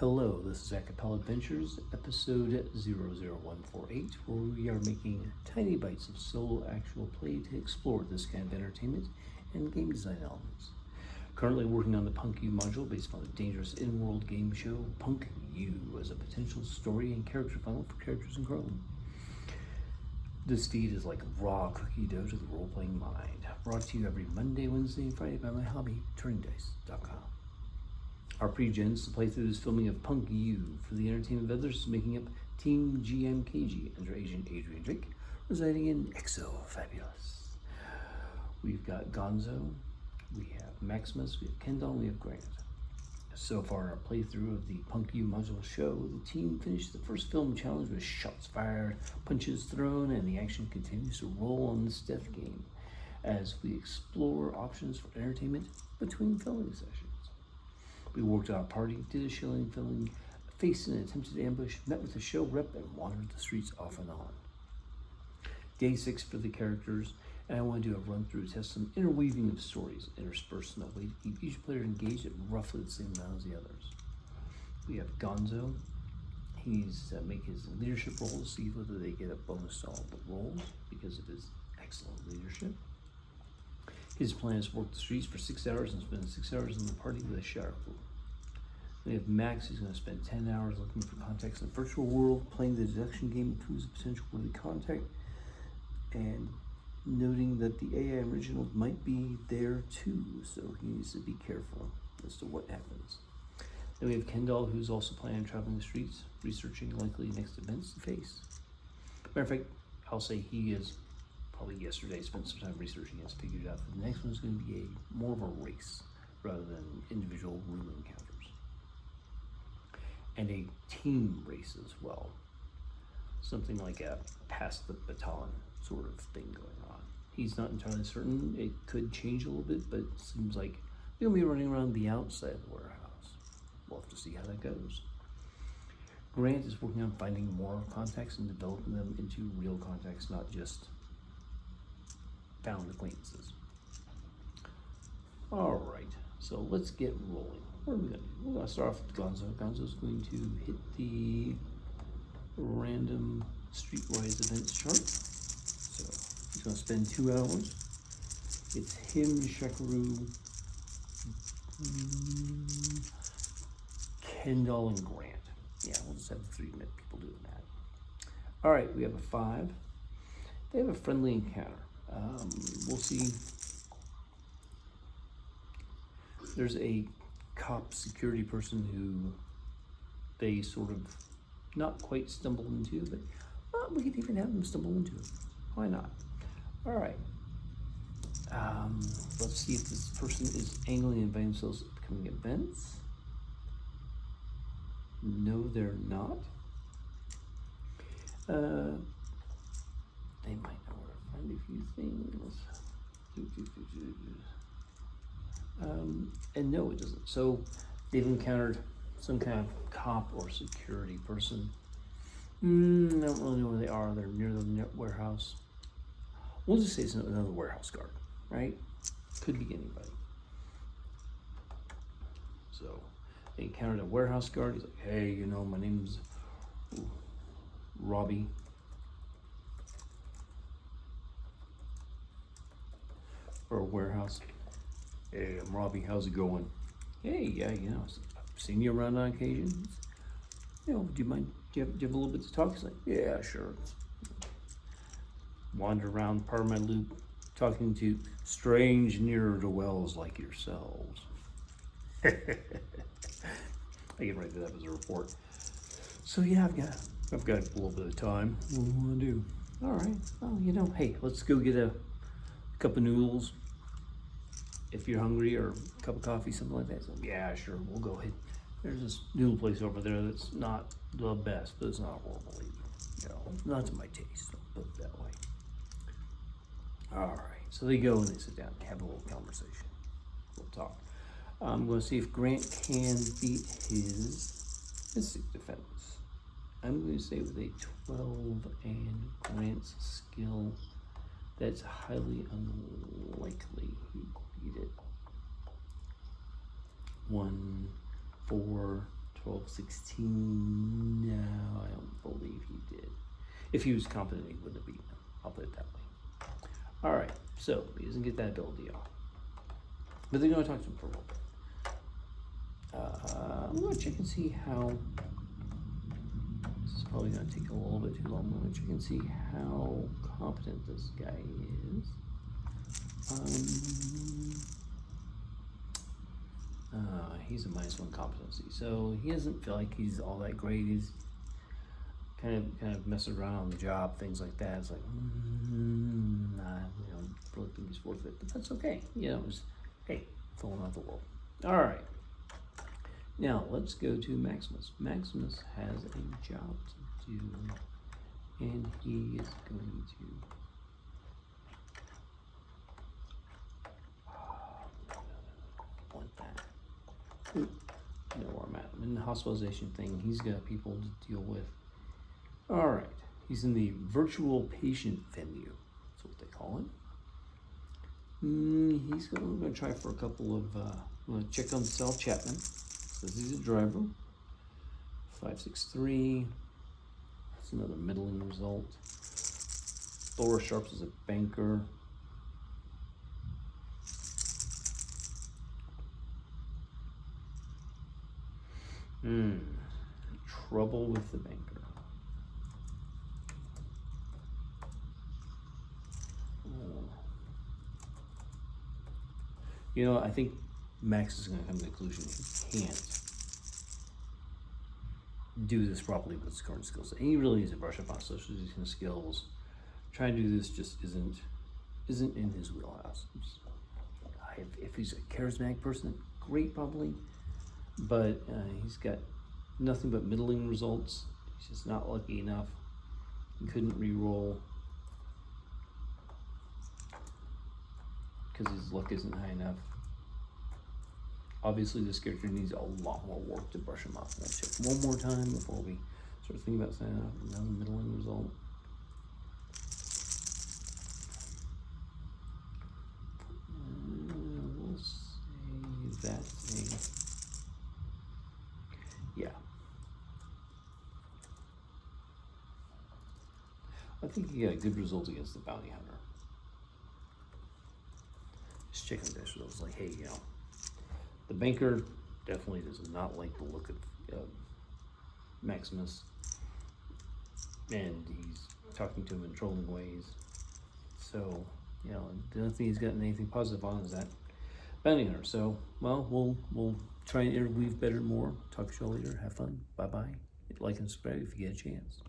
Hello, this is Acapella Adventures, episode 00148, where we are making tiny bites of solo actual play to explore this kind of entertainment and game design elements. Currently working on the Punk U module based on the dangerous in-world game show Punk U as a potential story and character funnel for characters in Chrome. This feed is like raw cookie dough to the role-playing mind, brought to you every Monday, Wednesday, and Friday by my hobby, turningdice.com. Our pre-gens to play through this filming of Punk U for the entertainment of others is making up Team Gee I'm Cagy under Agent Adrian Drake, residing in Exofabulous. We've got Gonzo, we have Maximus, we have Kendall, we have Grant. So far in our playthrough of the Punk U module show, the team finished the first film challenge with shots fired, punches thrown, and the action continues to roll on this death game as we explore options for entertainment between filming sessions. We worked on a party, did a shilling filling, faced an attempted ambush, met with the show rep, and wandered the streets off and on. Day 6 for the characters, and I want to do a run through to test some interweaving of stories interspersed in a way to keep each player engaged at roughly the same amount as the others. We have Gonzo. He's make his leadership role to see whether they get a bonus to all the rolls because of his excellent leadership. His plan is to work the streets for 6 hours and spend 6 hours in the party with a Sharaku. We have Max, who's going to spend 10 hours looking for contacts in the virtual world, playing the deduction game of who's a potential worthy contact, and noting that the AI original might be there too, so he needs to be careful as to what happens. Then we have Kendall, who's also planning on traveling the streets, researching likely next events to face. Matter of fact, I'll say he is probably yesterday spent some time researching and figured out that the next one is going to be more of a race rather than individual room encounters. And a team race as well. Something like a pass the baton sort of thing going on. He's not entirely certain. It could change a little bit, but it seems like we'll be running around the outside of the warehouse. We'll have to see how that goes. Grant is working on finding more contacts and developing them into real contacts, not just found acquaintances. All right, so let's get rolling. What are we gonna do? We're gonna start off with Gonzo. Gonzo's going to hit the random streetwise events chart. So he's gonna spend 2 hours. It's him, Sharaku, Kendall, and Grant. Yeah, we'll just have the 3 people doing that. All right, we have a 5. They have a friendly encounter. We'll see. There's a cop security person who they sort of not quite stumble into, but we could even have them stumble into it. Why not? All right. Let's see if this person is angling and inviting themselves to upcoming events. No, they're not. They might know where to find a few things. And no, it doesn't. So they've encountered some kind of cop or security person. I don't really know where they are. They're near the warehouse. We'll just say it's another warehouse guard, right? Could be anybody. So they encountered a warehouse guard. He's like, hey, my name's Robbie. Or a warehouse. Hey, I'm Robbie. How's it going? Hey, yeah, I've seen you around on occasion. Do you mind? Do you have a little bit to talk? He's like, yeah, sure. Wander around part of my loop, talking to strange ne'er-do-wells like yourselves. I can write that up as a report. So yeah, I've got a little bit of time. What do we want to do? All right. Well, hey, let's go get a cup of noodles. If you're hungry, or a cup of coffee, something like that. So, yeah, sure, we'll go ahead. There's this noodle place over there that's not the best, but it's not horrible either. Not to my taste, I'll put it that way. All right, so they go and they sit down and have a little conversation. We'll talk. I'm going to see if Grant can beat his mystic defense. I'm going to say with a 12 and Grant's skill, that's highly unlikely he will beat it. 1, 4, 12, 16. No, I don't believe he did. If he was competent, he wouldn't have beaten him. I'll put it that way. All right, so he doesn't get that ability off. But they're going to talk to him for a little bit. I'm going to check and see how. This is probably going to take a little bit too long. I'm going to check and see how competent this guy is. He's a -1 competency, so he doesn't feel like he's all that great. He's kind of messing around on the job, things like that. It's like, nah, really think he's worth it, but that's okay. It's hey, filling out the world. All right. Now let's go to Maximus. Maximus has a job to do, and he is going to. Want that? You know where I'm at. I'm in the hospitalization thing. He's got people to deal with. All right. He's in the virtual patient venue. That's what they call it. He's going to try for a couple of. I'm going to check on Sal Chapman. Says he's a driver. 563. That's another middling result. Thora Sharps is a banker. Trouble with the banker. I think Max is going to come to the conclusion he can't do this properly with his current skills. And he really needs to brush up on socialization skills. Trying to do this just isn't in his wheelhouse. If he's a charismatic person, great probably, but he's got nothing but middling results. He's just not lucky enough. He couldn't re-roll because his luck isn't high enough. Obviously, this character needs a lot more work to brush him off. We'll check one more time before we start thinking about signing up another middling result. We'll say that's yeah. I think he got a good result against the bounty hunter. Just checking this results, like, hey, the banker definitely does not like the look of Maximus, and he's talking to him in trolling ways. So, the only thing he's gotten anything positive on is that bounty hunter. So, well, we'll try and interweave better and more. Talk to you all later. Have fun. Bye bye. Like and subscribe if you get a chance.